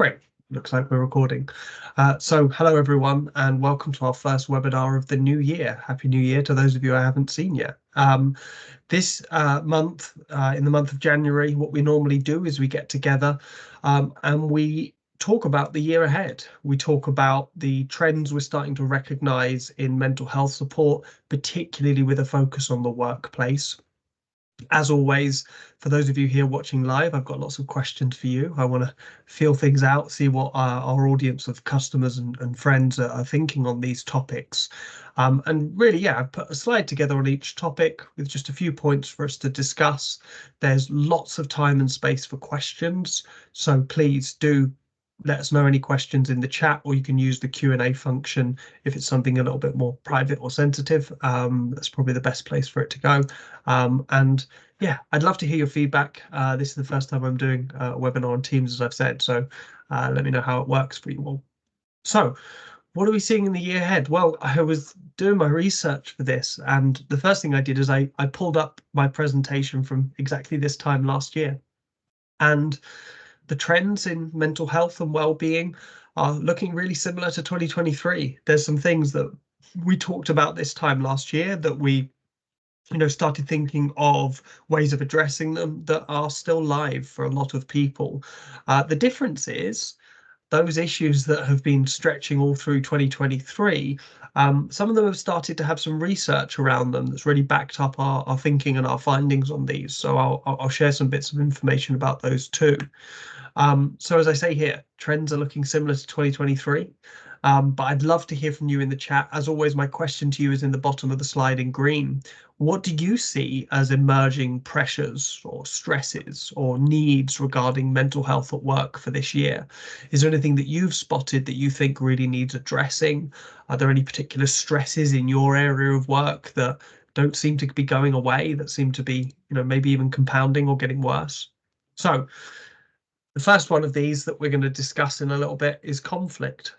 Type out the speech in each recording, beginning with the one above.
Great. Looks like we're recording. So hello everyone and welcome to our first webinar of the new year. Happy New Year to those of you I haven't seen yet. This month, in the month of January, what we normally do is we get together and we talk about the year ahead. We talk about the trends we're starting to recognize in mental health support, particularly with a focus on the workplace. As always, for those of you here watching live, I've got lots of questions for you. I want to feel things out, see what our audience of customers and friends are thinking on these topics. And really, yeah, I've put a slide together on each topic with just a few points for us to discuss. There's lots of time and space for questions, so please do let us know any questions in the chat, or you can use the Q&A function if it's something a little bit more private or sensitive. That's probably the best place for it to go. And yeah, I'd love to hear your feedback. This is the first time I'm doing a webinar on Teams, as I've said, so let me know how it works for you all. So what are we seeing in the year ahead? Well, I was doing my research for this, and the first thing I did is I pulled up my presentation from exactly this time last year. And the trends in mental health and well-being are looking really similar to 2023. There's some things that we talked about this time last year that we started thinking of ways of addressing them that are still live for a lot of people. The difference is those issues that have been stretching all through 2023, some of them have started to have some research around them that's really backed up our thinking and our findings on these. So I'll share some bits of information about those too. So as I say here, trends are looking similar to 2023, but I'd love to hear from you in the chat. As always, my question to you is in the bottom of the slide in green. What do you see as emerging pressures or stresses or needs regarding mental health at work for this year? Is there anything that you've spotted that you think really needs addressing? Are there any particular stresses in your area of work that don't seem to be going away, that seem to be, maybe even compounding or getting worse? So the first one of these that we're going to discuss in a little bit is conflict.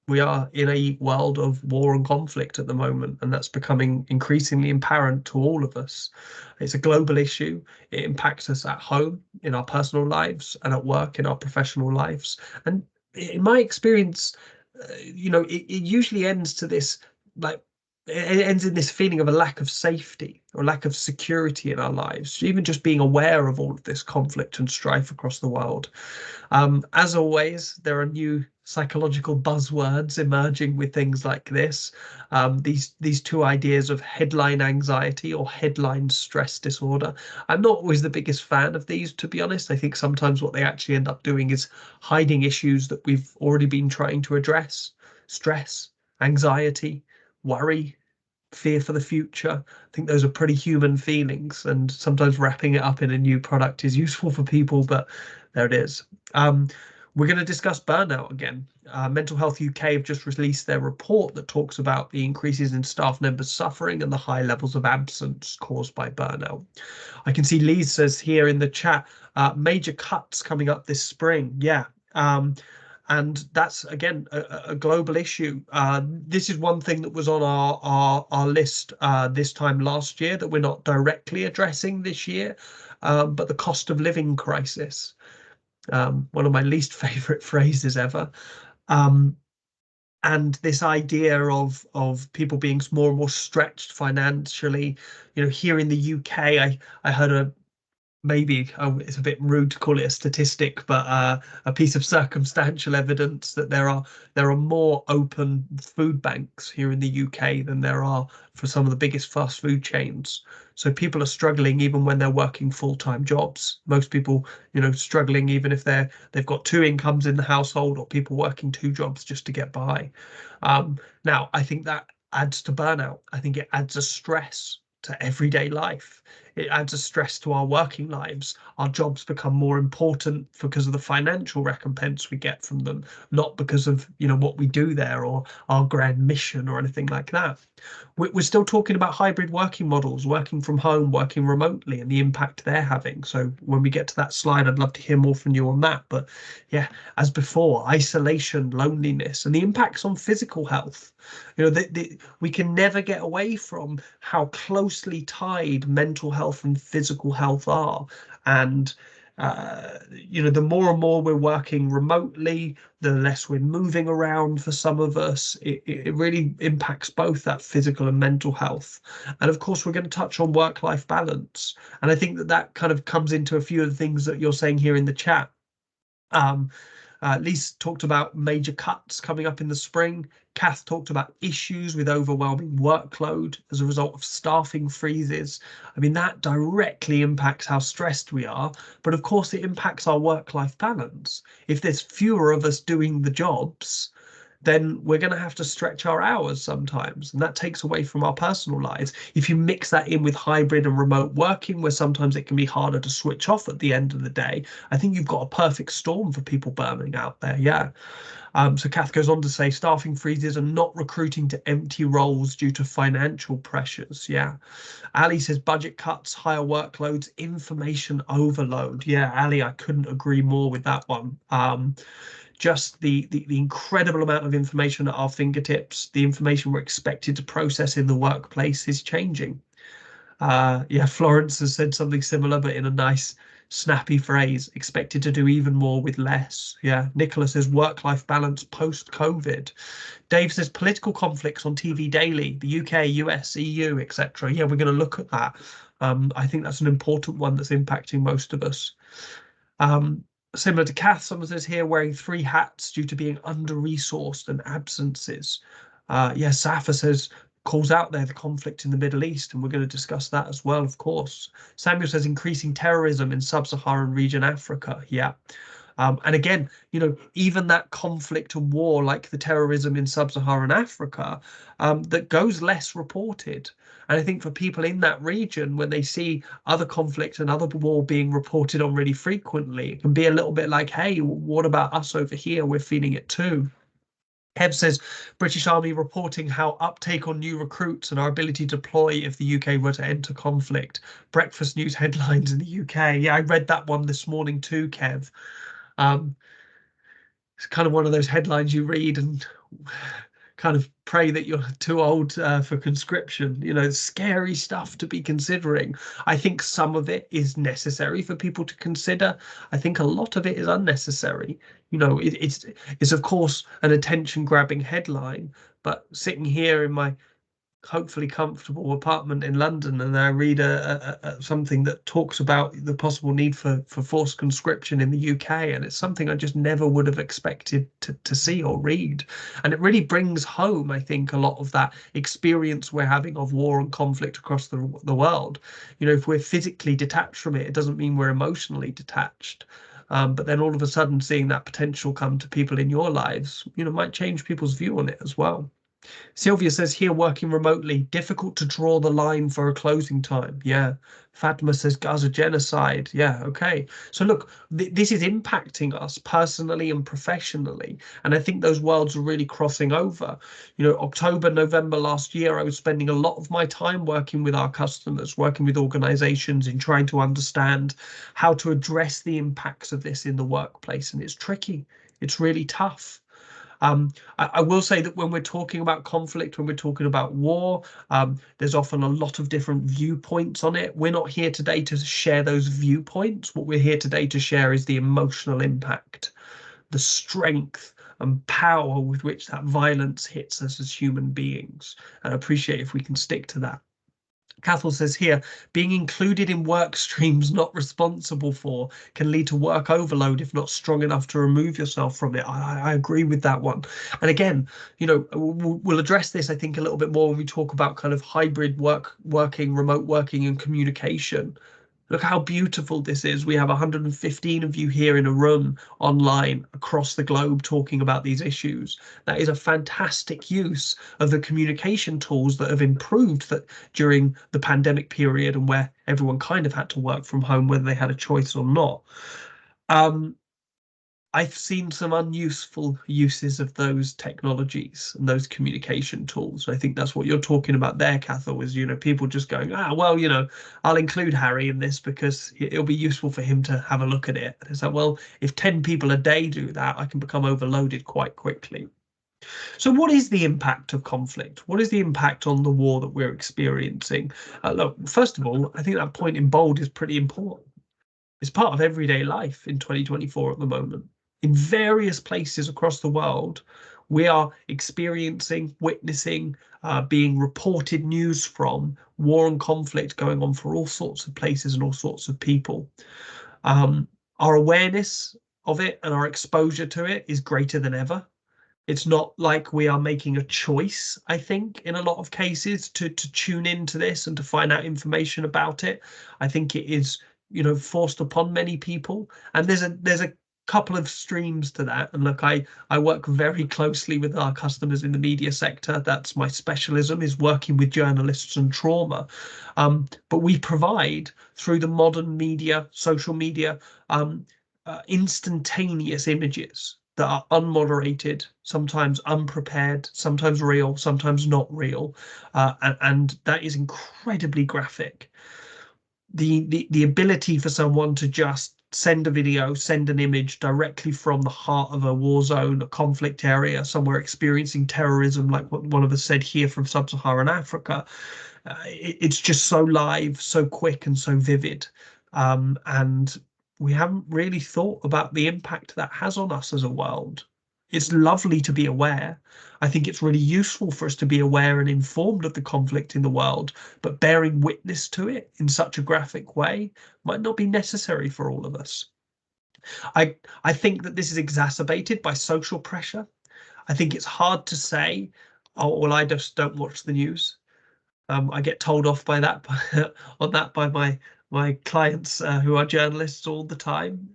We are in a world of war and conflict at the moment, and that's becoming increasingly apparent to all of us. It's a global issue. It impacts us at home, in our personal lives, and at work, in our professional lives. And in my experience, it usually ends to this, like, it ends in this feeling of a lack of safety or lack of security in our lives, even just being aware of all of this conflict and strife across the world. As always, there are new psychological buzzwords emerging with things like this. These two ideas of headline anxiety or headline stress disorder. I'm not always the biggest fan of these, to be honest. I think sometimes what they actually end up doing is hiding issues that we've already been trying to address. Stress, anxiety, worry, fear for the future. I think those are pretty human feelings, and sometimes wrapping it up in a new product is useful for people, but there it is. We're going to discuss burnout again. Mental Health UK have just released their report that talks about the increases in staff members suffering and the high levels of absence caused by burnout. I can see Lee says here in the chat, major cuts coming up this spring. Yeah. And that's, again, a global issue. This is one thing that was on our list this time last year that we're not directly addressing this year, but the cost of living crisis. One of my least favorite phrases ever. And this idea of people being more and more stretched financially. Here in the UK, I heard maybe it's a bit rude to call it a statistic, but a piece of circumstantial evidence that there are more open food banks here in the UK than there are for some of the biggest fast food chains. So people are struggling even when they're working full-time jobs. Most people, struggling even if they've got two incomes in the household, or people working two jobs just to get by. Now, I think that adds to burnout. I think it adds a stress to everyday life. It adds a stress to our working lives. Our jobs become more important because of the financial recompense we get from them, not because of what we do there or our grand mission or anything like that. We're still talking about hybrid working models, working from home, working remotely, and the impact they're having. So when we get to that slide, I'd love to hear more from you on that. But yeah, as before, isolation, loneliness, and the impacts on physical health. We can never get away from how closely tied mental health and physical health are. And the more and more we're working remotely, the less we're moving around for some of us. It really impacts both that physical and mental health. And of course, we're going to touch on work-life balance. And I think that that kind of comes into a few of the things that you're saying here in the chat. Um, Lise talked about major cuts coming up in the spring. Kath talked about issues with overwhelming workload as a result of staffing freezes. I mean, that directly impacts how stressed we are, but of course it impacts our work-life balance. If there's fewer of us doing the jobs, then we're going to have to stretch our hours sometimes, and that takes away from our personal lives. If you mix that in with hybrid and remote working, where sometimes it can be harder to switch off at the end of the day, I think you've got a perfect storm for people burning out there. Yeah. So Kath goes on to say staffing freezes are not recruiting to empty roles due to financial pressures. Yeah. Ali says budget cuts, higher workloads, information overload. Yeah, Ali, I couldn't agree more with that one. Just the incredible amount of information at our fingertips, the information we're expected to process in the workplace is changing. Yeah, Florence has said something similar, but in a nice, snappy phrase, expected to do even more with less. Yeah, Nicholas says work-life balance post-COVID. Dave says political conflicts on TV daily, the UK, US, EU, etc. Yeah, we're going to look at that. I think that's an important one that's impacting most of us. Similar to Kath, someone says here wearing three hats due to being under-resourced and absences. Yeah, Safa says calls out there the conflict in the Middle East, and we're going to discuss that as well, of course. Samuel says increasing terrorism in sub-Saharan region Africa. Yeah. And again, even that conflict and war, like the terrorism in sub-Saharan Africa, that goes less reported. And I think for people in that region, when they see other conflict and other war being reported on really frequently, it can be a little bit like, hey, what about us over here? We're feeling it too. Kev says British Army reporting how uptake on new recruits and our ability to deploy if the UK were to enter conflict. Breakfast news headlines in the UK. Yeah, I read that one this morning too, Kev. Um, it's kind of one of those headlines you read and kind of pray that you're too old for conscription. Scary stuff to be considering. I think some of it is necessary for people to consider. I think a lot of it is unnecessary. It's of course an attention grabbing headline, but sitting here in my hopefully comfortable apartment in London, and I read something that talks about the possible need for forced conscription in the UK, and it's something I just never would have expected to see or read. And it really brings home, I think, a lot of that experience we're having of war and conflict across the world. If we're physically detached from it, it doesn't mean we're emotionally detached. But then all of a sudden seeing that potential come to people in your lives, might change people's view on it as well. Sylvia says here working remotely, difficult to draw the line for a closing time. Yeah. Fatma says Gaza genocide. Yeah. Okay. So look, this is impacting us personally and professionally. And I think those worlds are really crossing over. October, November last year, I was spending a lot of my time working with our customers, working with organizations in trying to understand how to address the impacts of this in the workplace. And it's tricky. It's really tough. I will say that when we're talking about conflict, when we're talking about war, there's often a lot of different viewpoints on it. We're not here today to share those viewpoints. What we're here today to share is the emotional impact, the strength and power with which that violence hits us as human beings. And I appreciate if we can stick to that. Cathal says here, being included in work streams not responsible for can lead to work overload if not strong enough to remove yourself from it. I agree with that one. And again, we'll address this, I think, a little bit more when we talk about kind of hybrid working, remote working and communication. Look how beautiful this is. We have 115 of you here in a room online across the globe talking about these issues. That is a fantastic use of the communication tools that have improved that during the pandemic period and where everyone kind of had to work from home, whether they had a choice or not. I've seen some unuseful uses of those technologies and those communication tools. I think that's what you're talking about there, Cathal, is, people just going, well, I'll include Harry in this because it'll be useful for him to have a look at it. And it's like, well, if 10 people a day do that, I can become overloaded quite quickly. So what is the impact of conflict? What is the impact on the war that we're experiencing? Look, first of all, I think that point in bold is pretty important. It's part of everyday life in 2024 at the moment. In various places across the world, we are experiencing, witnessing, being reported news from war and conflict going on for all sorts of places and all sorts of people. Um, our awareness of it and our exposure to it is greater than ever. It's not like we are making a choice, I think, in a lot of cases to tune into this and to find out information about it. I think it is, forced upon many people. And there's a couple of streams to that. And look, I work very closely with our customers in the media sector. That's my specialism, is working with journalists and trauma. But we provide through the modern media, social media, instantaneous images that are unmoderated, sometimes unprepared, sometimes real, sometimes not real, and that is incredibly graphic. The ability for someone to just send a video, send an image directly from the heart of a war zone, a conflict area, somewhere experiencing terrorism, like what one of us said here from sub-Saharan Africa, it's just so live, so quick, and so vivid. And we haven't really thought about the impact that has on us as a world. It's lovely to be aware. I think it's really useful for us to be aware and informed of the conflict in the world, but bearing witness to it in such a graphic way might not be necessary for all of us. I think that this is exacerbated by social pressure. I think it's hard to say, oh, well, I just don't watch the news. I get told off by that on that by my clients who are journalists all the time.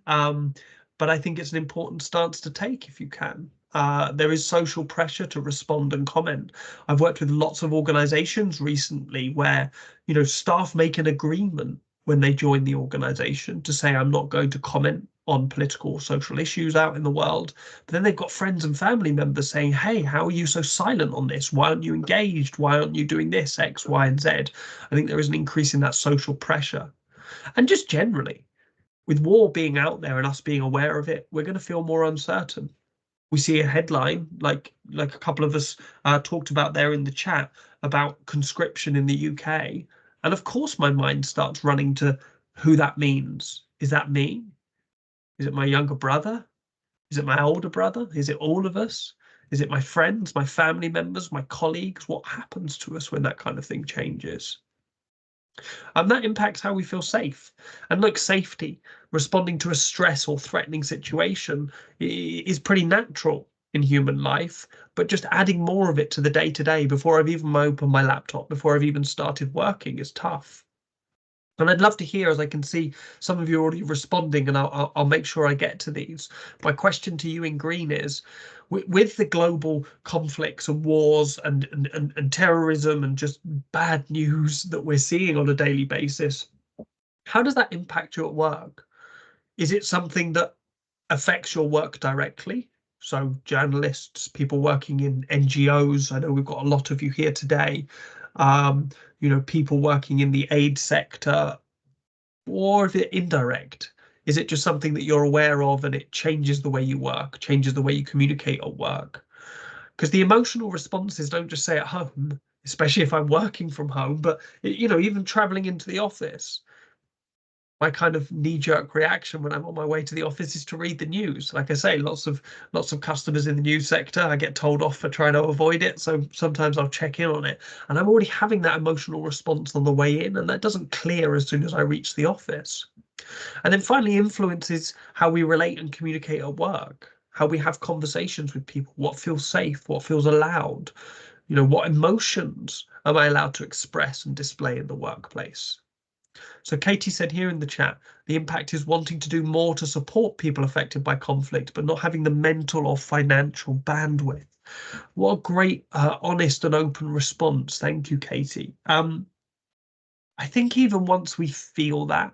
But I think it's an important stance to take if you can. There is social pressure to respond and comment. I've worked with lots of organizations recently where, staff make an agreement when they join the organization to say, I'm not going to comment on political or social issues out in the world. But then they've got friends and family members saying, hey, how are you so silent on this? Why aren't you engaged? Why aren't you doing this, X, Y, and Z? I think there is an increase in that social pressure. And just generally, with war being out there and us being aware of it, we're going to feel more uncertain. We see a headline like a couple of us talked about there in the chat about conscription in the UK. And of course, my mind starts running to who that means. Is that me? Is it my younger brother? Is it my older brother? Is it all of us? Is it my friends, my family members, my colleagues? What happens to us when that kind of thing changes? And that impacts how we feel safe. And look, safety, responding to a stress or threatening situation is pretty natural in human life, but just adding more of it to the day to day before I've even opened my laptop, before I've even started working is tough. And I'd love to hear, as I can see some of you already responding, and I'll make sure I get to these. My question to you in green is, with the global conflicts and wars and terrorism and just bad news that we're seeing on a daily basis, how does that impact you at work? Is it something that affects your work directly? So journalists, people working in NGOs, I know we've got a lot of you here today, um, people working in the aid sector, or is it indirect? Is it just something that you're aware of and it changes the way you work, changes the way you communicate at work? Because the emotional responses don't just say at home, especially if I'm working from home, but even traveling into the office, my kind of knee-jerk reaction when I'm on my way to the office is to read the news. Like I say, lots of customers in the news sector, I get told off for trying to avoid it. So sometimes I'll check in on it. And I'm already having that emotional response on the way in, and that doesn't clear as soon as I reach the office. And then finally, influences how we relate and communicate at work, how we have conversations with people, what feels safe, what feels allowed, what emotions am I allowed to express and display in the workplace. So Katie said here in the chat, the impact is wanting to do more to support people affected by conflict, but not having the mental or financial bandwidth. What a great, honest and open response. Thank you, Katie. I think even once we feel that,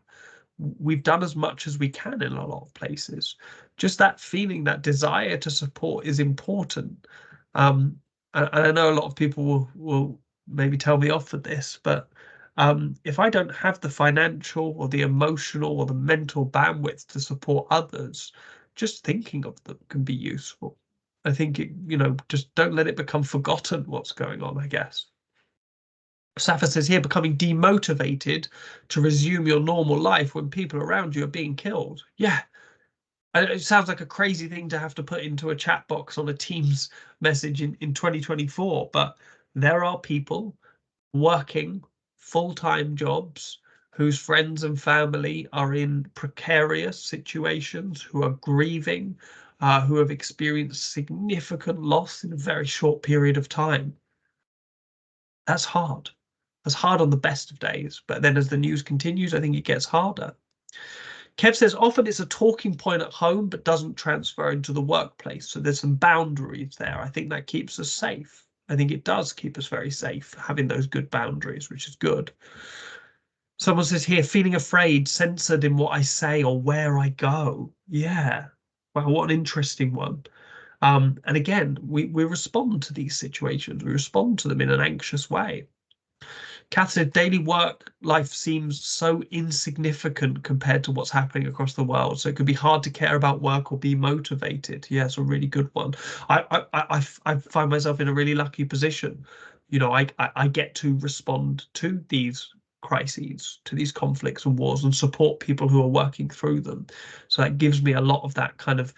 we've done as much as we can in a lot of places. Just that feeling, that desire to support is important. And I know a lot of people will maybe tell me off for this, but if I don't have the financial or the emotional or the mental bandwidth to support others, just thinking of them can be useful. I think just don't let it become forgotten what's going on, I guess. Safa says here, becoming demotivated to resume your normal life when people around you are being killed. Yeah, it sounds like a crazy thing to have to put into a chat box on a Teams message in 2024, but there are people working full-time jobs whose friends and family are in precarious situations, who are grieving, who have experienced significant loss in a very short period of time. That's hard. That's hard on the best of days, but then as the news continues, I think it gets harder. Kev says often it's a talking point at home, but doesn't transfer into the workplace. So there's some boundaries there. I think that keeps us safe. I think it does keep us very safe, having those good boundaries, which is good. Someone says here, feeling afraid, censored in what I say or where I go. Yeah. Wow, what an interesting one. And again, we respond to these situations. We respond to them in an anxious way. Kath said, daily work life seems so insignificant compared to what's happening across the world. So it could be hard to care about work or be motivated. Yeah, it's a really good one. I find myself in a really lucky position. You know, I get to respond to these crises, to these conflicts and wars, and support people who are working through them. So that gives me a lot of that kind of,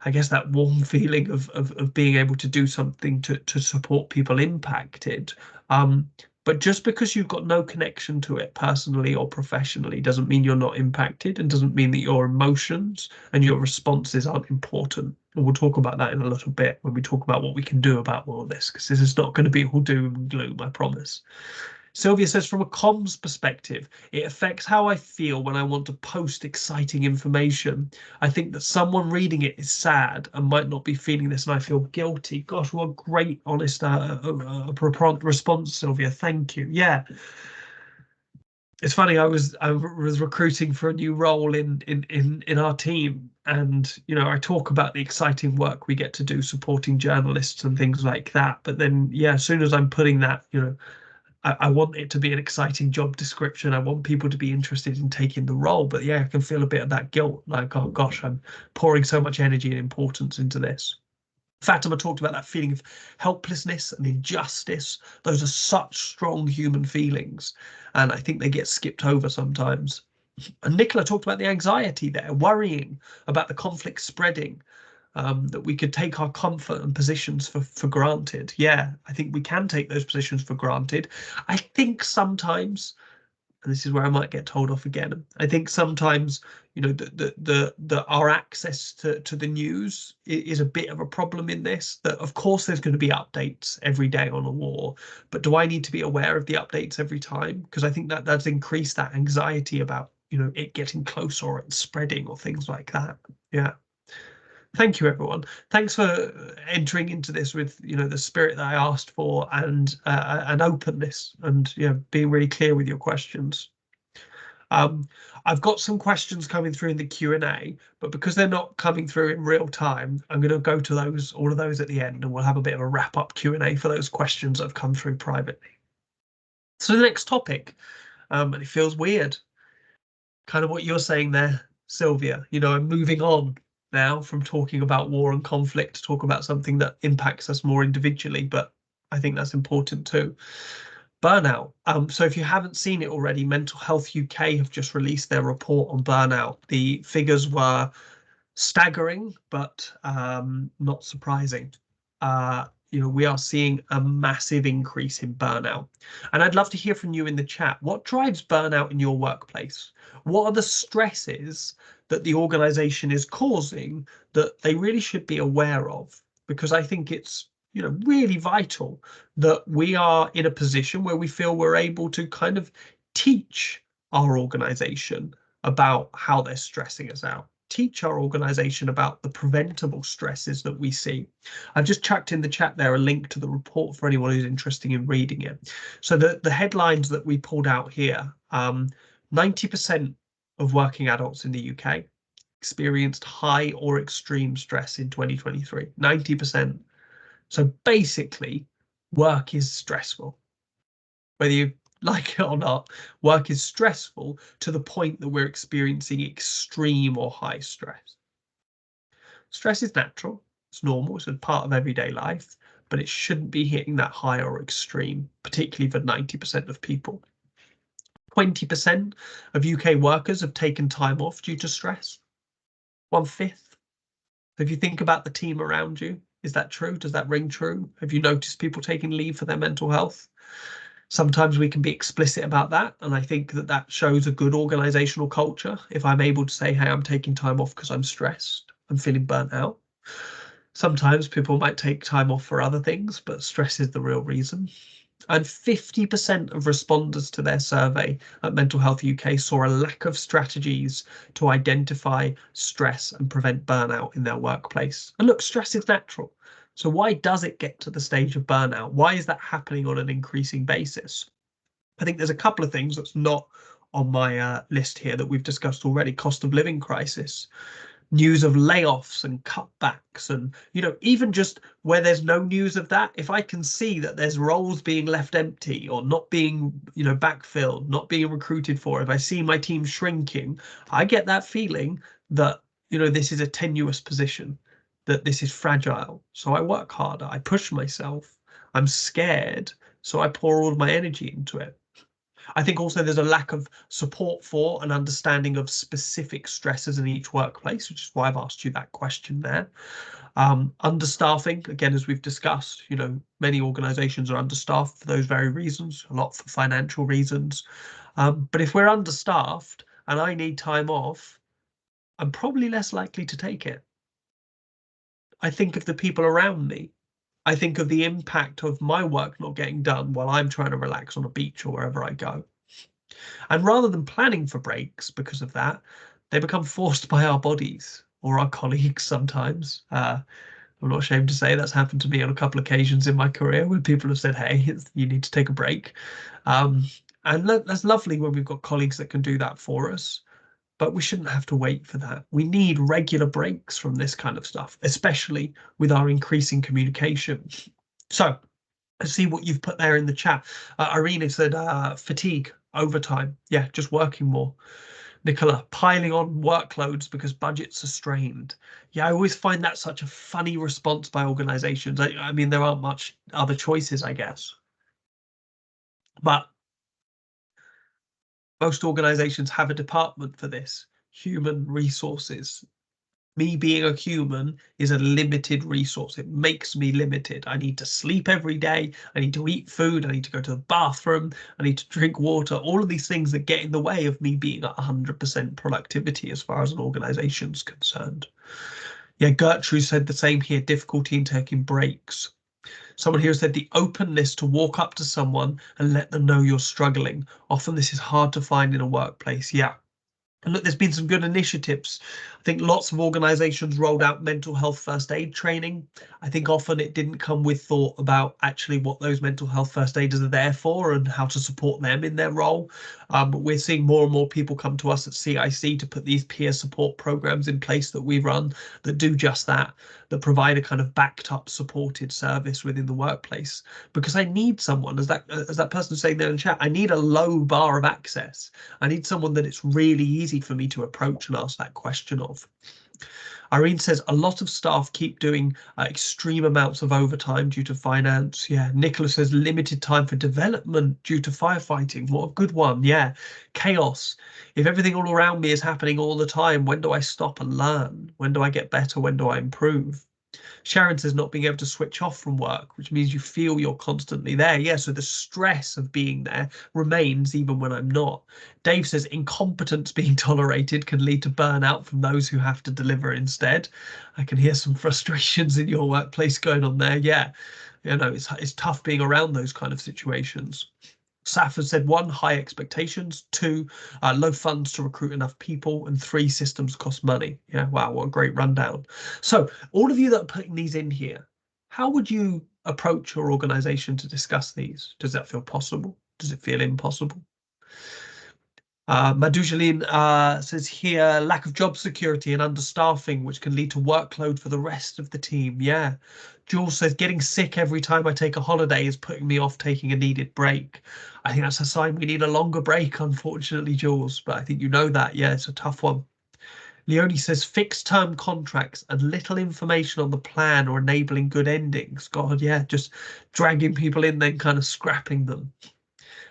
I guess, that warm feeling of being able to do something to support people impacted. But just because you've got no connection to it personally or professionally doesn't mean you're not impacted, and doesn't mean that your emotions and your responses aren't important. And we'll talk about that in a little bit when we talk about what we can do about all of this, because this is not going to be all doom and gloom, I promise. Sylvia says, from a comms perspective, it affects how I feel when I want to post exciting information. I think that someone reading it is sad and might not be feeling this, and I feel guilty. Gosh, what a great, honest response, Sylvia. Thank you. Yeah, it's funny. I was recruiting for a new role in our team, and I talk about the exciting work we get to do supporting journalists and things like that. But then, yeah, as soon as I'm putting that, I want it to be an exciting job description. I want people to be interested in taking the role. But yeah, I can feel a bit of that guilt, like, oh gosh, I'm pouring so much energy and importance into this. Fatima talked about that feeling of helplessness and injustice. Those are such strong human feelings, and I think they get skipped over sometimes. And Nicola talked about the anxiety there, worrying about the conflict spreading, that we could take our comfort and positions for granted. Yeah, I think we can take those positions for granted. I think sometimes, and this is where I might get told off again, I think sometimes, the our access to the news is a bit of a problem in this. That of course there's going to be updates every day on a war, but do I need to be aware of the updates every time? Because I think that that's increased that anxiety about it getting closer or it spreading or things like that. Yeah. Thank you, everyone. Thanks for entering into this with the spirit that I asked for, and an openness, and being really clear with your questions. Um, I've got some questions coming through in the Q&A, but because they're not coming through in real time, I'm going to go to all of those at the end, and we'll have a bit of a wrap-up Q&A for those questions that have come through privately. So the next topic, and it feels weird, kind of what you're saying there, Sylvia. I'm moving on now from talking about war and conflict to talk about something that impacts us more individually, but I think that's important too. Burnout. So if you haven't seen it already, Mental Health UK have just released their report on burnout. The figures were staggering, but not surprising. We are seeing a massive increase in burnout. And I'd love to hear from you in the chat. What drives burnout in your workplace? What are the stresses that the organization is causing that they really should be aware of? Because I think it's really vital that we are in a position where we feel we're able to kind of teach our organization about how they're stressing us out, teach our organization about the preventable stresses that we see. I've just chucked in the chat there a link to the report for anyone who's interested in reading it. So the headlines that we pulled out here, 90% of working adults in the UK experienced high or extreme stress in 2023, 90%. So basically, work is stressful. Whether you like it or not, work is stressful to the point that we're experiencing extreme or high stress. Stress is natural, it's normal, it's a part of everyday life, but it shouldn't be hitting that high or extreme, particularly for 90% of people. 20% of UK workers have taken time off due to stress. 1/5. If you think about the team around you, is that true? Does that ring true? Have you noticed people taking leave for their mental health? Sometimes we can be explicit about that, and I think that that shows a good organizational culture. If I'm able to say, hey, I'm taking time off because I'm stressed, I'm feeling burnt out. Sometimes people might take time off for other things, but stress is the real reason. And 50% of responders to their survey at Mental Health UK saw a lack of strategies to identify stress and prevent burnout in their workplace. And look, stress is natural. So why does it get to the stage of burnout? Why is that happening on an increasing basis? I think there's a couple of things that's not on my list here that we've discussed already. Cost of living crisis, news of layoffs and cutbacks, and even just where there's no news of that, if I can see that there's roles being left empty or not being backfilled, not being recruited for, if I see my team shrinking, I get that feeling that this is a tenuous position, that this is fragile. So I work harder, I push myself, I'm scared, so I pour all of my energy into it. I think also there's a lack of support for and understanding of specific stresses in each workplace, which is why I've asked you that question there. Understaffing, again, as we've discussed, many organizations are understaffed for those very reasons, a lot for financial reasons. But if we're understaffed and I need time off, I'm probably less likely to take it. I think of the people around me. I think of the impact of my work not getting done while I'm trying to relax on a beach or wherever I go. And rather than planning for breaks because of that, they become forced by our bodies or our colleagues sometimes. I'm not ashamed to say that's happened to me on a couple of occasions in my career where people have said, hey, you need to take a break. And that's lovely when we've got colleagues that can do that for us. But we shouldn't have to wait for that. We need regular breaks from this kind of stuff, especially with our increasing communication. So I see what you've put there in the chat. Irina said fatigue, overtime. Yeah, just working more. Nicola, piling on workloads because budgets are strained. Yeah, I always find that such a funny response by organizations. I mean, there aren't much other choices, I guess. But most organizations have a department for this, human resources. Me being a human is a limited resource. It makes me limited. I need to sleep every day. I need to eat food. I need to go to the bathroom. I need to drink water. All of these things that get in the way of me being at 100% productivity as far as an organization's concerned. Yeah, Gertrude said the same here, difficulty in taking breaks. Someone here said the openness to walk up to someone and let them know you're struggling. Often this is hard to find in a workplace. Yeah. And look, there's been some good initiatives. I think lots of organizations rolled out mental health first aid training. I think often it didn't come with thought about actually what those mental health first aiders are there for and how to support them in their role. But we're seeing more and more people come to us at CiC to put these peer support programs in place that we run that do just that, that provide a kind of backed up, supported service within the workplace. Because I need someone, as that person saying there in chat, I need a low bar of access. I need someone that it's really easy for me to approach and ask that question of. Irene says a lot of staff keep doing extreme amounts of overtime due to finance. Yeah. Nicholas says limited time for development due to firefighting. What a good one. Yeah. Chaos. If everything all around me is happening all the time, when do I stop and learn? When do I get better? When do I improve? Sharon says not being able to switch off from work, which means you feel you're constantly there. Yeah, so the stress of being there remains even when I'm not. Dave says incompetence being tolerated can lead to burnout from those who have to deliver instead. I can hear some frustrations in your workplace going on there. Yeah, it's tough being around those kind of situations. Saf has said 1, high expectations, 2, low funds to recruit enough people, and 3, systems cost money. Yeah, wow, what a great rundown. So all of you that are putting these in here, how would you approach your organization to discuss these? Does that feel possible? Does it feel impossible? Madhujalin says here, lack of job security and understaffing, which can lead to workload for the rest of the team. Yeah. Jules says getting sick every time I take a holiday is putting me off taking a needed break. I think that's a sign we need a longer break, unfortunately, Jules, but I think you know that. Yeah, it's a tough one. Leone says fixed term contracts and little information on the plan or enabling good endings. God, yeah, just dragging people in, then kind of scrapping them.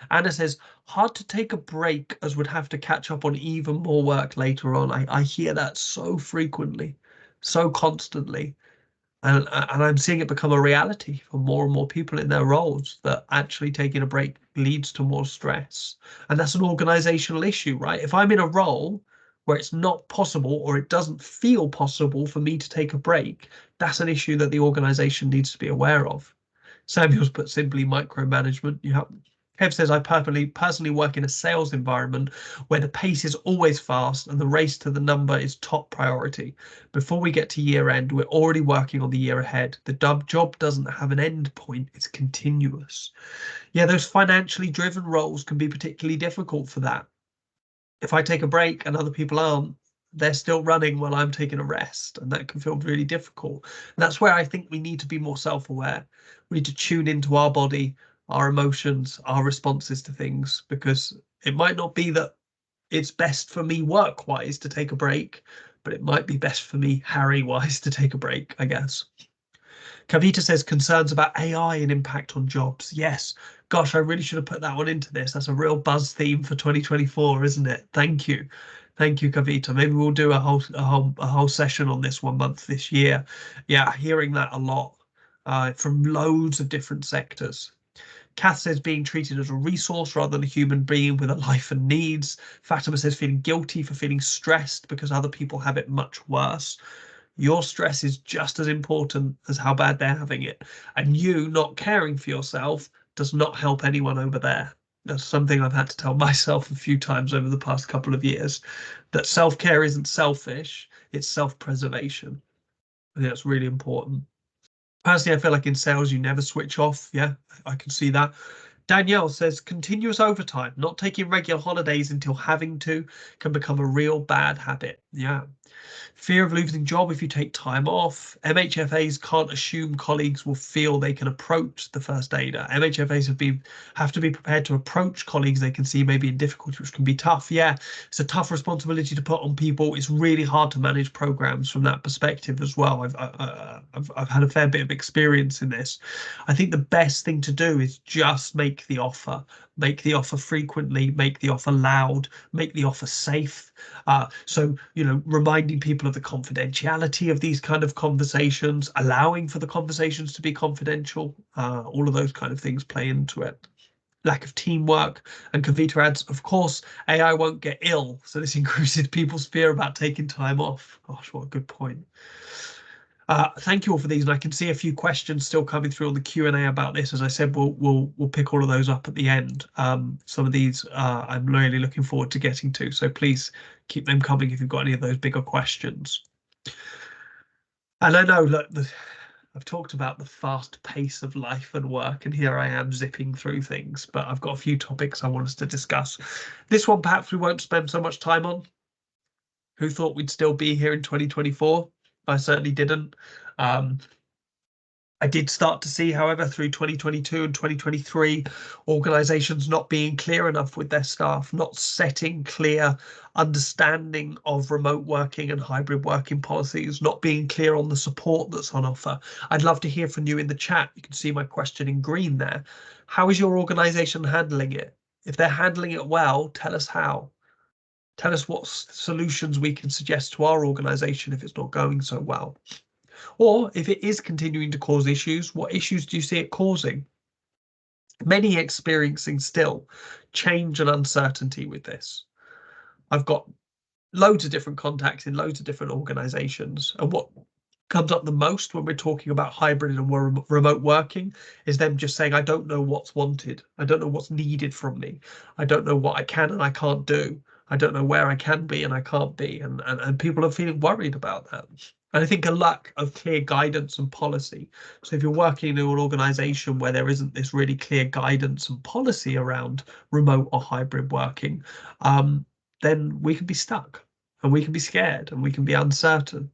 Anna says, hard to take a break as would have to catch up on even more work later on. I hear that so frequently, so constantly. And I'm seeing it become a reality for more and more people in their roles, that actually taking a break leads to more stress. And that's an organizational issue, right? If I'm in a role where it's not possible or it doesn't feel possible for me to take a break, that's an issue that the organization needs to be aware of. Samuel's put simply micromanagement. You have Kev says, I personally work in a sales environment where the pace is always fast and the race to the number is top priority. Before we get to year end, we're already working on the year ahead. The job doesn't have an end point, it's continuous. Yeah, those financially driven roles can be particularly difficult for that. If I take a break and other people aren't, they're still running while I'm taking a rest, and that can feel really difficult. And that's where I think we need to be more self-aware. We need to tune into our body, our emotions, our responses to things, because it might not be that it's best for me work-wise to take a break, but it might be best for me Harry-wise to take a break, I guess. Kavita says concerns about AI and impact on jobs. Yes, gosh, I really should have put that one into this. That's a real buzz theme for 2024, isn't it? Thank you, Kavita. Maybe we'll do a whole session on this 1 month this year. Yeah, hearing that a lot from loads of different sectors. Kath says being treated as a resource rather than a human being with a life and needs. Fatima says feeling guilty for feeling stressed because other people have it much worse. Your stress is just as important as how bad they're having it. And you not caring for yourself does not help anyone over there. That's something I've had to tell myself a few times over the past couple of years, that self-care isn't selfish, it's self-preservation. I think that's really important. Personally, I feel like in sales, you never switch off. Yeah, I can see that. Danielle says continuous overtime, not taking regular holidays until having to, can become a real bad habit. Yeah. Fear of losing job if you take time off. MHFAs can't assume colleagues will feel they can approach the first aider. MHFAs have to be prepared to approach colleagues they can see maybe in difficulty, which can be tough. Yeah, it's a tough responsibility to put on people. It's really hard to manage programs from that perspective as well. I've had a fair bit of experience in this. I think the best thing to do is just make the offer frequently, make the offer loud, make the offer safe. So, reminding people of the confidentiality of these kind of conversations, allowing for the conversations to be confidential, all of those kind of things play into it. Lack of teamwork. And Kavita adds, of course, AI won't get ill. So this increases people's fear about taking time off. Gosh, what a good point. Thank you all for these, and I can see a few questions still coming through on the Q&A about this. As I said, we'll pick all of those up at the end. Some of these I'm really looking forward to getting to, so please keep them coming if you've got any of those bigger questions. And I know, look, I've talked about the fast pace of life and work, and here I am zipping through things, but I've got a few topics I want us to discuss. This one perhaps we won't spend so much time on. Who thought we'd still be here in 2024? I certainly didn't. I did start to see, however, through 2022 and 2023, organizations not being clear enough with their staff, not setting clear understanding of remote working and hybrid working policies, not being clear on the support that's on offer. I'd love to hear from you in the chat. You can see my question in green there. How is your organization handling it? If they're handling it well, tell us how. Tell us what solutions we can suggest to our organization if it's not going so well. Or if it is continuing to cause issues, what issues do you see it causing? Many experiencing still change and uncertainty with this. I've got loads of different contacts in loads of different organizations. And what comes up the most when we're talking about hybrid and remote working is them just saying, I don't know what's wanted. I don't know what's needed from me. I don't know what I can and I can't do. I don't know where I can be and I can't be. And people are feeling worried about that. And I think a lack of clear guidance and policy. So if you're working in an organization where there isn't this really clear guidance and policy around remote or hybrid working, then we can be stuck and we can be scared and we can be uncertain.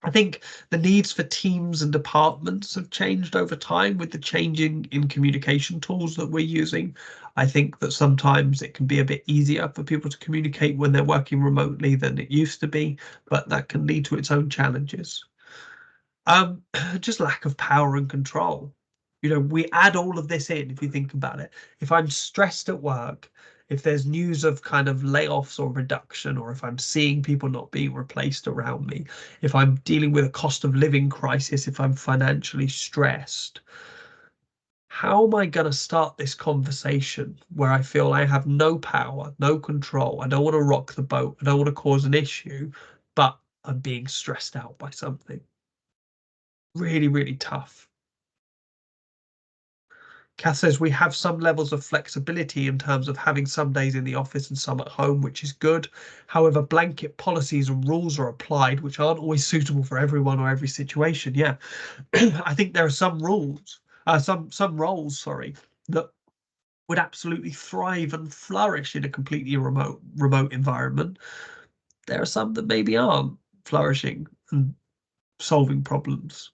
I think the needs for teams and departments have changed over time with the changing in communication tools that we're using. I think that sometimes it can be a bit easier for people to communicate when they're working remotely than it used to be, but that can lead to its own challenges. Um, just lack of power and control. We add all of this in if you think about it. If I'm stressed at work, if there's news of kind of layoffs or reduction, or if I'm seeing people not being replaced around me, if I'm dealing with a cost of living crisis, if I'm financially stressed, how am I going to start this conversation where I feel I have no power, no control? I don't want to rock the boat. I don't want to cause an issue, but I'm being stressed out by something. Really, really tough. Kath says we have some levels of flexibility in terms of having some days in the office and some at home, which is good. However, blanket policies and rules are applied, which aren't always suitable for everyone or every situation. Yeah, I think there are some rules, some roles, sorry, that would absolutely thrive and flourish in a completely remote environment. There are some that maybe aren't flourishing and solving problems.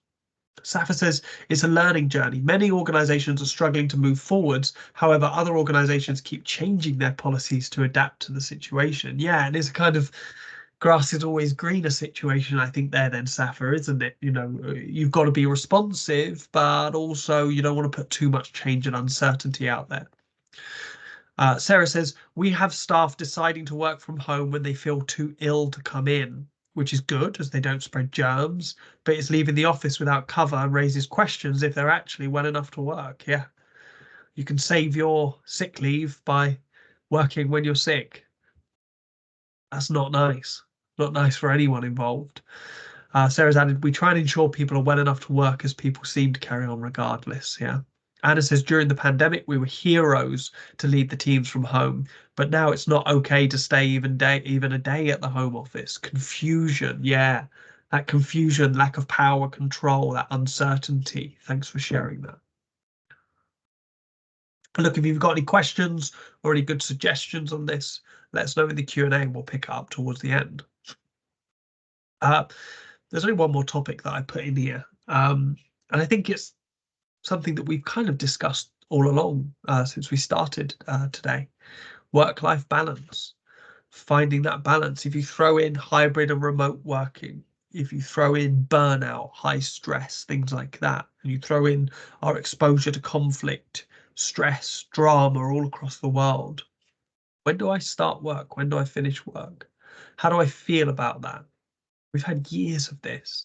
Safa says it's a learning journey. Many organizations are struggling to move forwards. However, other organizations keep changing their policies to adapt to the situation. Yeah, and it's a kind of grass is always greener situation, I think, there then, Safa, isn't it? You've got to be responsive, but also you don't want to put too much change and uncertainty out there. Sarah says, we have staff deciding to work from home when they feel too ill to come in, which is good as they don't spread germs, but it's leaving the office without cover and raises questions if they're actually well enough to work. Yeah, you can save your sick leave by working when you're sick. That's not nice. Not nice for anyone involved. Sarah's added, we try and ensure people are well enough to work as people seem to carry on regardless. Yeah. Anna says, during the pandemic, we were heroes to lead the teams from home, but now it's not okay to stay even a day at the home office. Confusion. Yeah. That confusion, lack of power, control, that uncertainty. Thanks for sharing that. Look, if you've got any questions or any good suggestions on this, let us know in the Q&A and we'll pick it up towards the end. There's only one more topic that I put in here, and I think it's something that we've kind of discussed all along since we started today. Work-life balance, finding that balance. If you throw in hybrid and remote working, if you throw in burnout, high stress, things like that, and you throw in our exposure to conflict, stress, drama all across the world, when do I start work? When do I finish work? How do I feel about that? We've had years of this.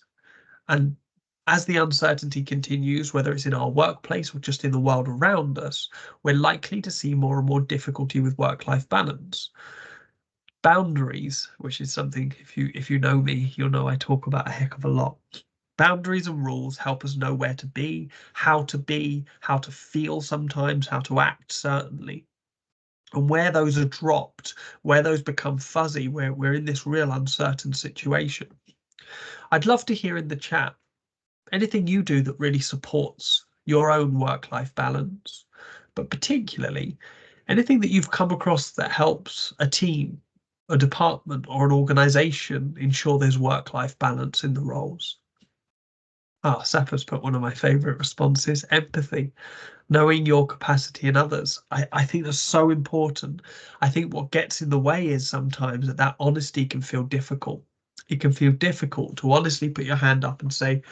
And as the uncertainty continues, whether it's in our workplace or just in the world around us, we're likely to see more and more difficulty with work-life balance. Boundaries, which is something, if you know me, you'll know I talk about a heck of a lot. Boundaries and rules help us know where to be, how to feel sometimes, how to act, certainly. And where those are dropped, where those become fuzzy, where we're in this real uncertain situation. I'd love to hear in the chat anything you do that really supports your own work-life balance, but particularly anything that you've come across that helps a team, a department, or an organization ensure there's work-life balance in the roles. Sapa's put one of my favorite responses, empathy, knowing your capacity in others. I think that's so important. I think what gets in the way is sometimes that honesty can feel difficult. It can feel difficult to honestly put your hand up and say,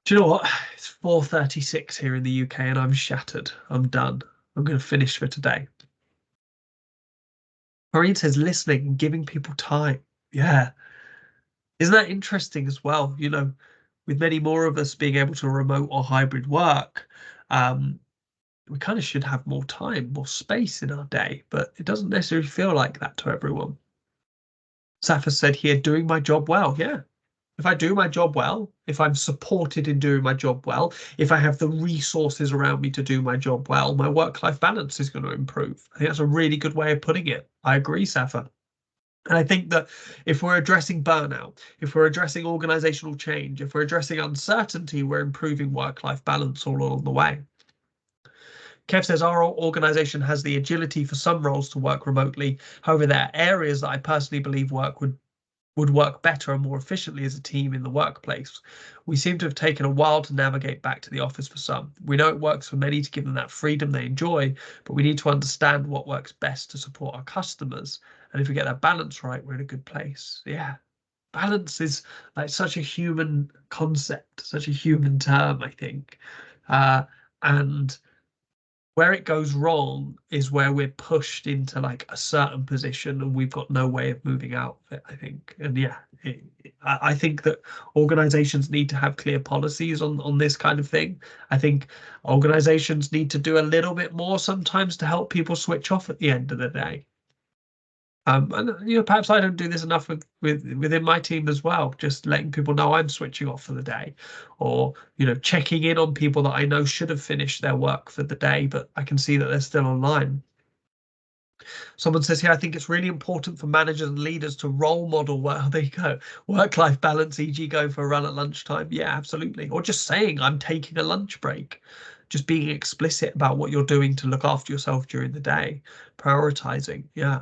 do you know what? It's 4:36 here in the UK and I'm shattered. I'm done. I'm going to finish for today. Maureen says listening and giving people time. Yeah. Isn't that interesting as well? With many more of us being able to remote or hybrid work, we kind of should have more time, more space in our day, but it doesn't necessarily feel like that to everyone. Safa said here, doing my job well. Yeah. If I do my job well, if I'm supported in doing my job well, if I have the resources around me to do my job well, my work-life balance is going to improve. I think that's a really good way of putting it. I agree, Safa. And I think that if we're addressing burnout, if we're addressing organizational change, if we're addressing uncertainty, we're improving work-life balance all along the way. Kev says our organization has the agility for some roles to work remotely. However, there are areas that I personally believe work would would work better and more efficiently as a team in the workplace. We seem to have taken a while to navigate back to the office for some. We know it works for many to give them that freedom they enjoy, but we need to understand what works best to support our customers. And if we get that balance right, we're in a good place. Yeah. Balance is like such a human concept, such a human term, I think. And where it goes wrong is where we're pushed into like a certain position and we've got no way of moving out of it, I think. And yeah, I think that organizations need to have clear policies on this kind of thing. I think organizations need to do a little bit more sometimes to help people switch off at the end of the day. And perhaps I don't do this enough within my team as well. Just letting people know I'm switching off for the day, or checking in on people that I know should have finished their work for the day, but I can see that they're still online. Someone says here, I think it's really important for managers and leaders to role model. Well, there you go, work-life balance, e.g., going for a run at lunchtime. Yeah, absolutely. Or just saying I'm taking a lunch break. Just being explicit about what you're doing to look after yourself during the day, prioritizing. Yeah.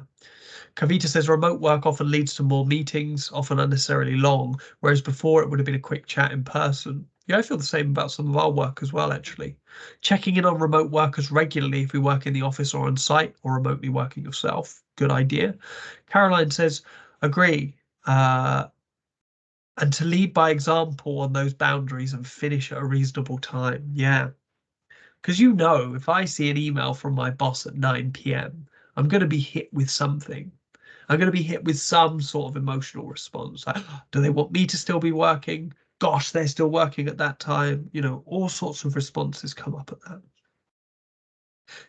Kavita says remote work often leads to more meetings, often unnecessarily long, whereas before it would have been a quick chat in person. Yeah, I feel the same about some of our work as well, actually. Checking in on remote workers regularly if we work in the office or on site or remotely working yourself. Good idea. Caroline says, agree. And to lead by example on those boundaries and finish at a reasonable time. Yeah. Because if I see an email from my boss at 9 p.m., I'm going to be hit with something. I'm going to be hit with some sort of emotional response. Like, do they want me to still be working? Gosh, they're still working at that time. All sorts of responses come up at that.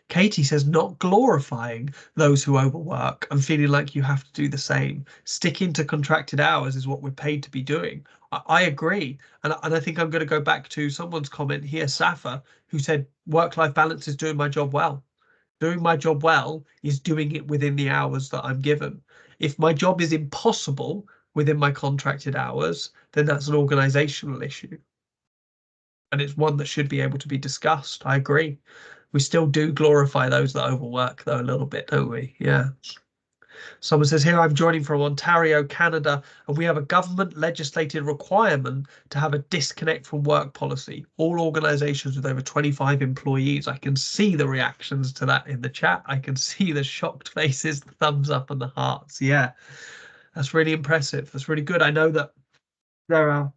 Katie says, not glorifying those who overwork and feeling like you have to do the same. Sticking to contracted hours is what we're paid to be doing. I agree. And I think I'm going to go back to someone's comment here, Safa, who said, work-life balance is doing my job well. Doing my job well is doing it within the hours that I'm given. If my job is impossible within my contracted hours, then that's an organizational issue. And it's one that should be able to be discussed. I agree. We still do glorify those that overwork, though, a little bit, don't we? Yeah. Someone says here, I'm joining from Ontario, Canada, and we have a government legislated requirement to have a disconnect from work policy. All organizations with over 25 employees. I can see the reactions to that in the chat. I can see the shocked faces, the thumbs up and the hearts. Yeah, that's really impressive. That's really good. I know that there are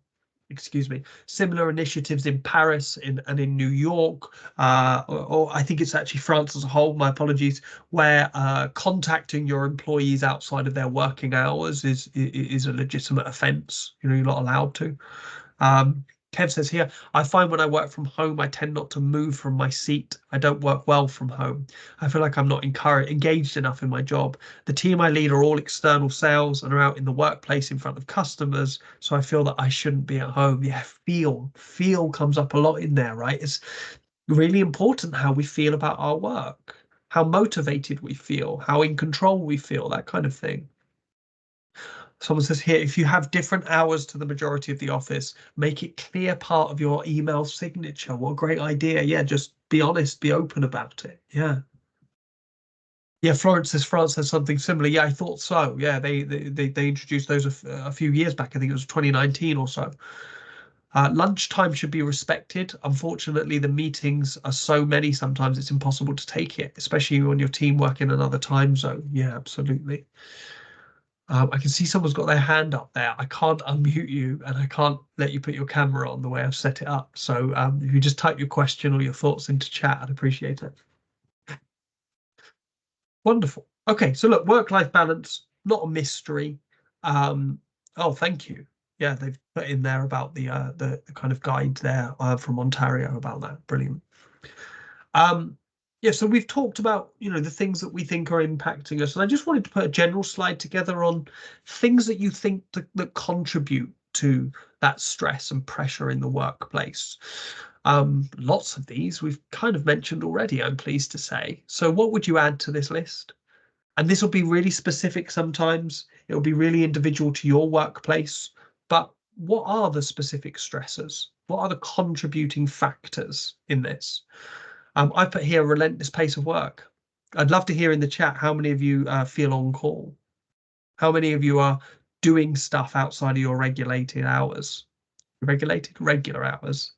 similar initiatives in Paris and in New York, or I think it's actually France as a whole, my apologies, where contacting your employees outside of their working hours is a legitimate offence. You're not allowed to. Kev says here, I find when I work from home, I tend not to move from my seat. I don't work well from home. I feel like I'm not engaged enough in my job. The team I lead are all external sales and are out in the workplace in front of customers. So I feel that I shouldn't be at home. Yeah, feel comes up a lot in there, right? It's really important how we feel about our work, how motivated we feel, how in control we feel, that kind of thing. Someone says here, if you have different hours to the majority of the office, make it clear part of your email signature. What a great idea. Yeah, just be honest, be open about it. Yeah. Yeah, Florence says France has something similar. Yeah, I thought so. Yeah, they introduced those a few years back. I think it was 2019 or so. Lunchtime should be respected. Unfortunately, the meetings are so many sometimes it's impossible to take it, especially when your team work in another time zone. Yeah, absolutely. I can see someone's got their hand up there. I can't unmute you and I can't let you put your camera on the way I've set it up. So if you just type your question or your thoughts into chat, I'd appreciate it. Wonderful. Okay, so look, work-life balance, not a mystery. Oh, thank you. Yeah, they've put in there about the kind of guide there from Ontario about that. Brilliant. Yeah, so we've talked about, the things that we think are impacting us. And I just wanted to put a general slide together on things that you think that contribute to that stress and pressure in the workplace. Lots of these we've kind of mentioned already, I'm pleased to say. So what would you add to this list? And this will be really specific sometimes. It will be really individual to your workplace. But what are the specific stressors? What are the contributing factors in this? I put here relentless pace of work. I'd love to hear in the chat how many of you feel on call. How many of you are doing stuff outside of your regulated hours. Regular hours.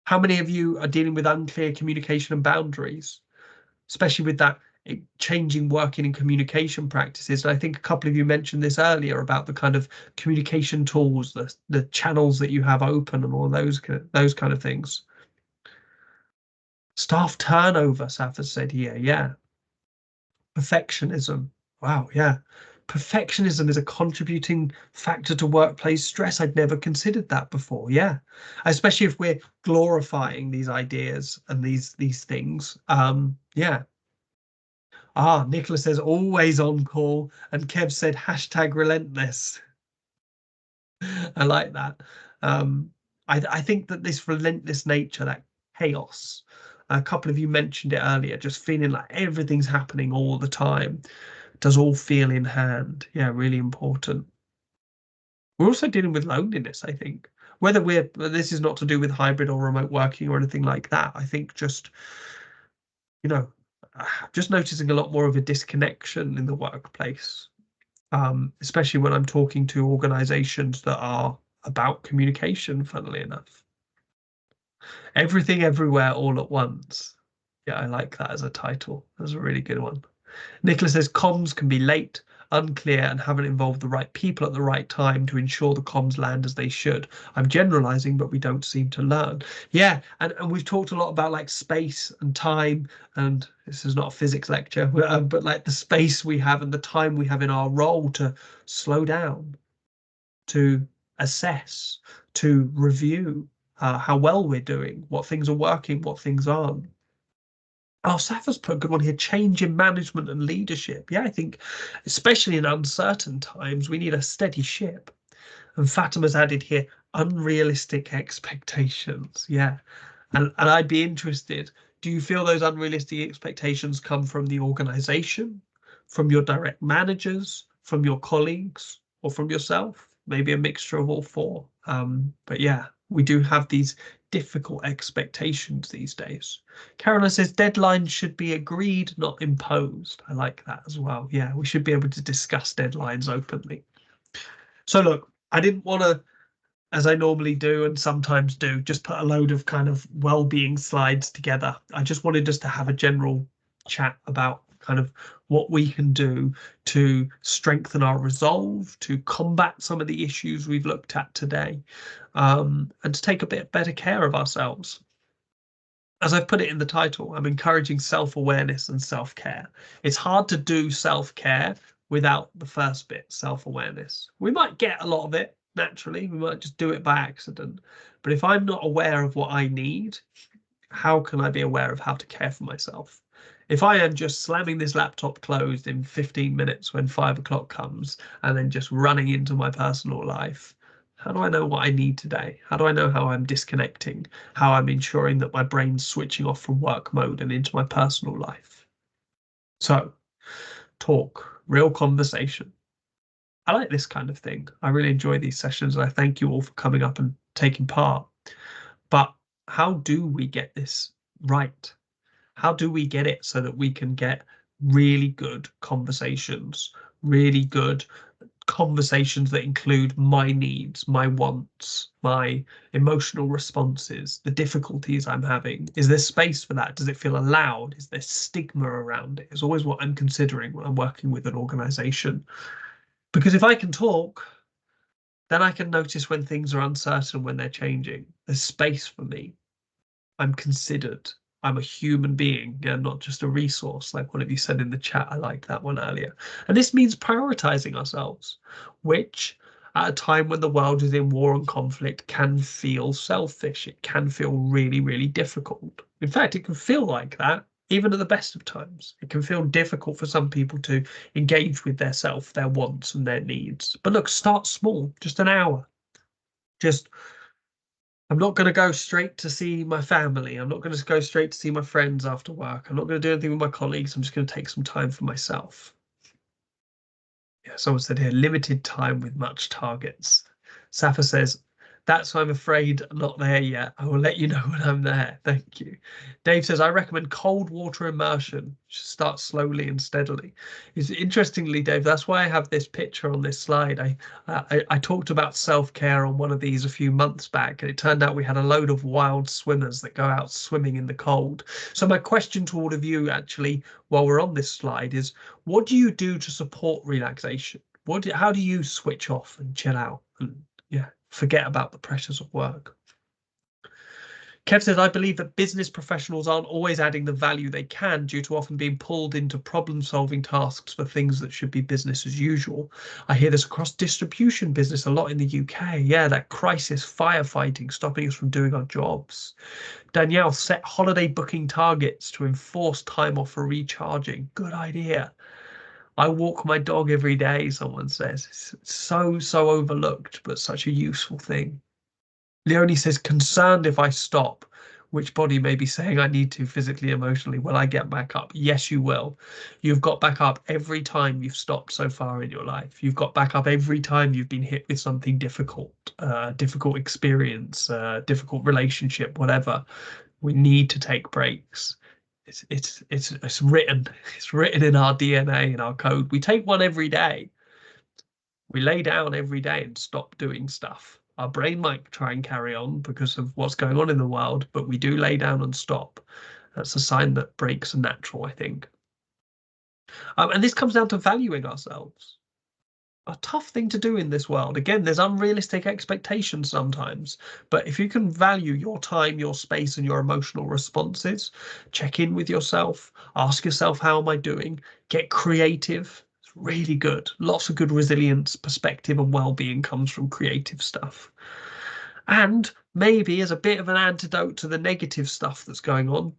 How many of you are dealing with unclear communication and boundaries, especially with that changing working and communication practices? And I think a couple of you mentioned this earlier about the kind of communication tools, the channels that you have open and all those kind of things. Staff turnover, Safa said here. Yeah. Perfectionism. Wow. Yeah. Perfectionism is a contributing factor to workplace stress. I'd never considered that before. Yeah. Especially if we're glorifying these ideas and these things. Yeah. Nicholas says always on call, and Kev said hashtag relentless. I like that. I think that this relentless nature, that chaos, a couple of you mentioned it earlier, just feeling like everything's happening all the time, does all feel in hand. Yeah, really important. We're also dealing with loneliness, I think. Whether this is not to do with hybrid or remote working or anything like that. I think just, you know, just noticing a lot more of a disconnection in the workplace, especially when I'm talking to organizations that are about communication, funnily enough. Everything Everywhere All at Once. Yeah, I like that as a title. That's a really good one. Nicholas says comms can be late, unclear, and haven't involved the right people at the right time to ensure the comms land as they should. I'm generalizing, but we don't seem to learn. Yeah, and we've talked a lot about like space and time, and this is not a physics lecture, but like the space we have and the time we have in our role to slow down, to assess, to review how well we're doing, what things are working, what things aren't. Safa's put a good one here, change in management and leadership. Yeah, I think especially in uncertain times, we need a steady ship. And Fatima's added here, unrealistic expectations. Yeah. And I'd be interested, do you feel those unrealistic expectations come from the organization, from your direct managers, from your colleagues, or from yourself? Maybe a mixture of all four. But yeah, we do have these difficult expectations these days. Caroline says deadlines should be agreed, not imposed. I like that as well. Yeah, we should be able to discuss deadlines openly. So look, I didn't want to, as I normally do and sometimes do, just put a load of kind of well-being slides together. I just wanted us to have a general chat about kind of what we can do to strengthen our resolve, to combat some of the issues we've looked at today, and to take a bit better care of ourselves. As I've put it in the title, I'm encouraging self-awareness and self-care. It's hard to do self-care without the first bit, self-awareness. We might get a lot of it naturally, we might just do it by accident. But if I'm not aware of what I need, how can I be aware of how to care for myself? If I am just slamming this laptop closed in 15 minutes when 5 o'clock comes and then just running into my personal life, how do I know what I need today? How do I know how I'm disconnecting? How I'm ensuring that my brain's switching off from work mode and into my personal life? So, talk, real conversation. I like this kind of thing. I really enjoy these sessions, and I thank you all for coming up and taking part. But how do we get this right? How do we get it so that we can get really good conversations, really good conversations that include my needs, my wants, my emotional responses, the difficulties I'm having? Is there space for that? Does it feel allowed? Is there stigma around it? It's always what I'm considering when I'm working with an organization. Because if I can talk, then I can notice when things are uncertain, when they're changing. There's space for me. I'm considered. I'm a human being, not just a resource, like one of you said in the chat. I liked that one earlier. And this means prioritizing ourselves, which at a time when the world is in war and conflict can feel selfish. It can feel really, really difficult. In fact, it can feel like that even at the best of times. It can feel difficult for some people to engage with their self, their wants and their needs. But look, start small, just an hour. I'm not going to go straight to see my family. I'm not going to go straight to see my friends after work. I'm not going to do anything with my colleagues. I'm just going to take some time for myself. Yeah, someone said here, limited time with much targets. Safa says, That's, I'm afraid, not there yet. I will let you know when I'm there. Thank you. Dave says, I recommend cold water immersion. Start slowly and steadily. It's interestingly, Dave, that's why I have this picture on this slide. I talked about self-care on one of these a few months back, and it turned out we had a load of wild swimmers that go out swimming in the cold. So my question to all of you, actually, while we're on this slide, is what do you do to support relaxation? How do you switch off and chill out and forget about the pressures of work? Kev says, I believe that business professionals aren't always adding the value they can due to often being pulled into problem-solving tasks for things that should be business as usual. I hear this across distribution business a lot in the UK. Yeah, that crisis firefighting, stopping us from doing our jobs. Danielle, set holiday booking targets to enforce time off for recharging. Good idea. I walk my dog every day, someone says. It's so overlooked, but such a useful thing. Leonie says, concerned if I stop, which body may be saying I need to physically, emotionally. Will I get back up? Yes, you will. You've got back up every time you've stopped so far in your life. You've got back up every time you've been hit with something difficult, difficult experience, difficult relationship, whatever. We need to take breaks. It's written. It's written in our DNA, in our code. We take one every day. We lay down every day and stop doing stuff. Our brain might try and carry on because of what's going on in the world, but we do lay down and stop. That's a sign that breaks are natural, I think. And this comes down to valuing ourselves. A tough thing to do in this world. Again, there's unrealistic expectations sometimes, but if you can value your time, your space, and your emotional responses, check in with yourself, ask yourself, how am I doing? Get creative. It's really good. Lots of good resilience, perspective, and well-being comes from creative stuff. And maybe as a bit of an antidote to the negative stuff that's going on,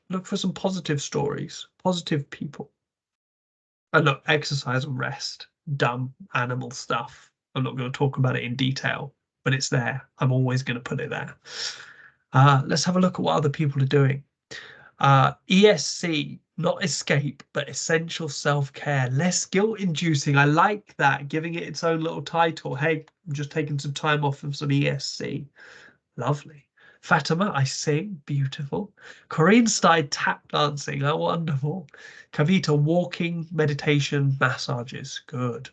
look for some positive stories, positive people. And look, exercise and rest, dumb animal stuff. I'm not going to talk about it in detail, but it's there. I'm always going to put it there. Let's have a look at what other people are doing. ESC, not escape, but essential self-care, less guilt-inducing. I like that, giving it its own little title. Hey, I'm just taking some time off of some ESC. Lovely. Fatima, I sing, beautiful. Corinne started tap dancing, how wonderful. Kavita, walking, meditation, massages, good.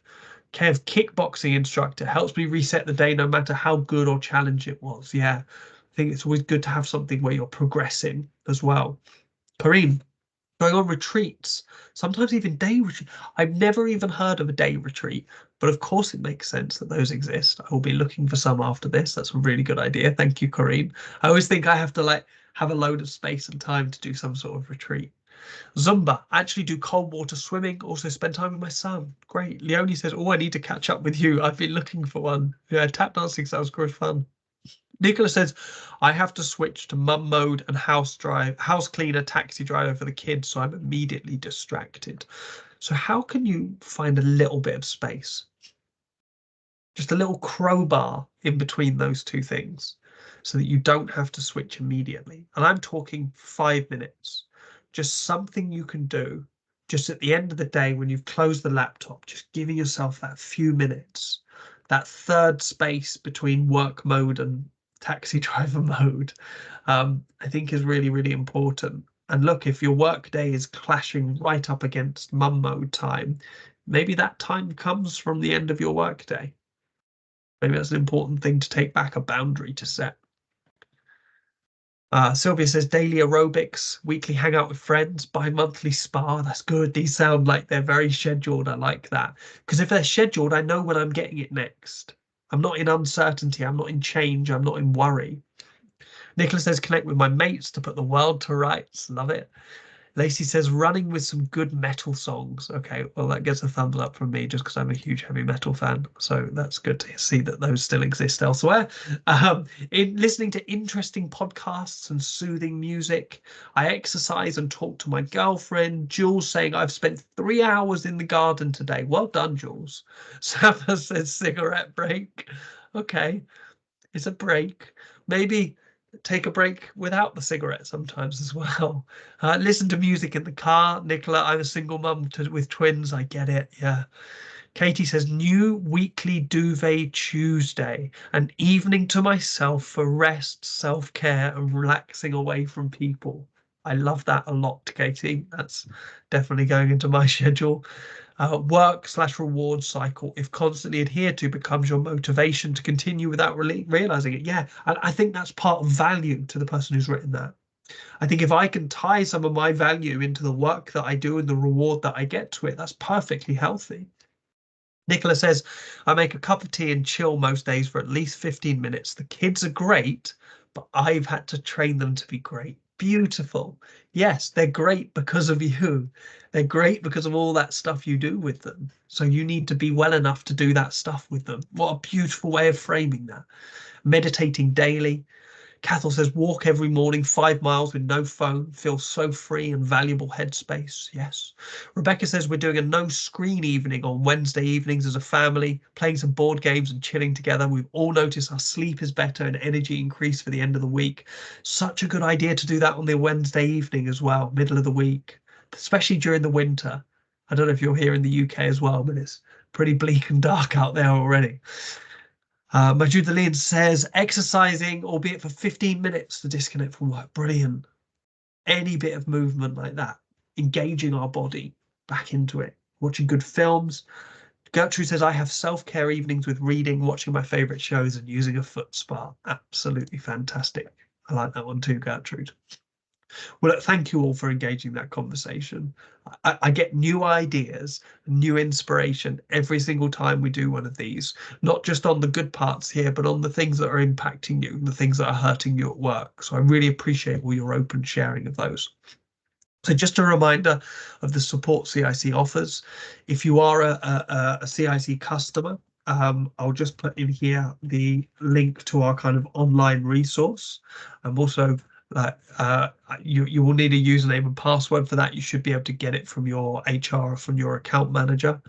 Kev, kickboxing instructor, helps me reset the day no matter how good or challenge it was. Yeah, I think it's always good to have something where you're progressing as well. Kareem, going on retreats, sometimes even day retreat. I've never even heard of a day retreat, but of course it makes sense that those exist. I will be looking for some after this. That's a really good idea. Thank you, Kareem. I always think I have to have a load of space and time to do some sort of retreat. Zumba, actually do cold water swimming, also spend time with my son. Great. Leonie says, oh, I need to catch up with you. I've been looking for one. Yeah, tap dancing sounds good fun. Nicola says, I have to switch to mum mode and house cleaner, taxi driver for the kids, so I'm immediately distracted. So how can you find a little bit of space? Just a little crowbar in between those two things so that you don't have to switch immediately. And I'm talking 5 minutes, just something you can do just at the end of the day when you've closed the laptop, just giving yourself that few minutes, that third space between work mode and taxi driver mode, I think is really, really important. And look, if your work day is clashing right up against mum mode time, maybe that time comes from the end of your work day. Maybe that's an important thing to take back, a boundary to set. Sylvia says daily aerobics, weekly hangout with friends, bi-monthly spa. That's good. These sound like they're very scheduled. I like that. Because if they're scheduled, I know when I'm getting it next. I'm not in uncertainty. I'm not in change. I'm not in worry. Nicola says connect with my mates to put the world to rights. Love it. Lacey says running with some good metal songs. Okay, well, that gets a thumbs up from me just because I'm a huge heavy metal fan. So that's good to see that those still exist elsewhere. In listening to interesting podcasts and soothing music, I exercise and talk to my girlfriend. Jules saying I've spent 3 hours in the garden today. Well done, Jules. Safa says cigarette break. Okay, it's a break. Maybe take a break without the cigarette sometimes as well. Listen to music in the car. Nicola, I'm a single mum with twins. I get it. Yeah. Katie says, new weekly duvet Tuesday, an evening to myself for rest, self-care, and relaxing away from people. I love that a lot, Katie. That's definitely going into my schedule. Work/reward cycle, if constantly adhered to, becomes your motivation to continue without really realizing it. Yeah, and I think that's part of value to the person who's written that. I think if I can tie some of my value into the work that I do and the reward that I get to it, that's perfectly healthy. Nicola says, I make a cup of tea and chill most days for at least 15 minutes. The kids are great, but I've had to train them to be great. Beautiful. Yes, they're great because of you. They're great because of all that stuff you do with them. So you need to be well enough to do that stuff with them. What a beautiful way of framing that. Meditating daily. Cathal says, walk every morning 5 miles with no phone, feel so free and valuable headspace. Yes. Rebecca says, we're doing a no screen evening on Wednesday evenings as a family, playing some board games and chilling together. We've all noticed our sleep is better and energy increase for the end of the week. Such a good idea to do that on the Wednesday evening as well, middle of the week, especially during the winter. I don't know if you're here in the UK as well, but it's pretty bleak and dark out there already. Majudaline says, exercising, albeit for 15 minutes to disconnect from work. Brilliant. Any bit of movement like that, engaging our body back into it, watching good films. Gertrude says, I have self-care evenings with reading, watching my favorite shows, and using a foot spa. Absolutely fantastic. I like that one too, Gertrude. Well, look, thank you all for engaging that conversation. I get new ideas, new inspiration every single time we do one of these, not just on the good parts here, but on the things that are impacting you, the things that are hurting you at work. So I really appreciate all your open sharing of those. So just a reminder of the support CiC offers. If you are a CiC customer, I'll just put in here the link to our kind of online resource. I'm also you will need a username and password for that. You should be able to get it from your HR or from your account manager.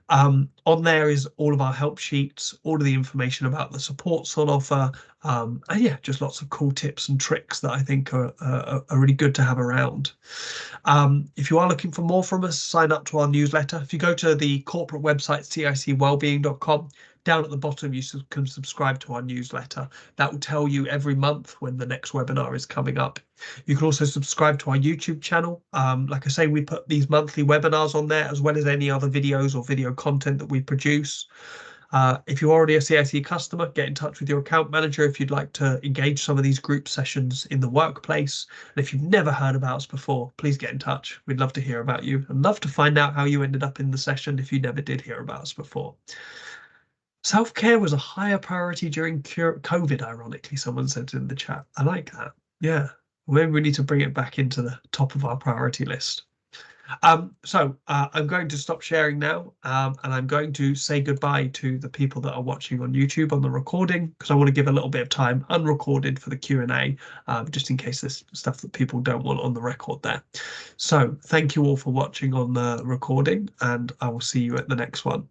On there is all of our help sheets, all of the information about the supports on offer, and yeah, just lots of cool tips and tricks that I think are really good to have around. If you are looking for more from us, sign up to our newsletter. If you go to the corporate website, cicwellbeing.com, down at the bottom, you can subscribe to our newsletter. That will tell you every month when the next webinar is coming up. You can also subscribe to our YouTube channel. Like I say, we put these monthly webinars on there, as well as any other videos or video content that we produce. If you're already a CiC customer, get in touch with your account manager if you'd like to engage some of these group sessions in the workplace. And if you've never heard about us before, please get in touch. We'd love to hear about you and love to find out how you ended up in the session if you never did hear about us before. Self-care was a higher priority during COVID, ironically, someone said in the chat. I like that. Yeah, maybe we need to bring it back into the top of our priority list. So I'm going to stop sharing now, and I'm going to say goodbye to the people that are watching on YouTube on the recording, because I want to give a little bit of time unrecorded for the Q&A, just in case there's stuff that people don't want on the record there. So thank you all for watching on the recording, and I will see you at the next one.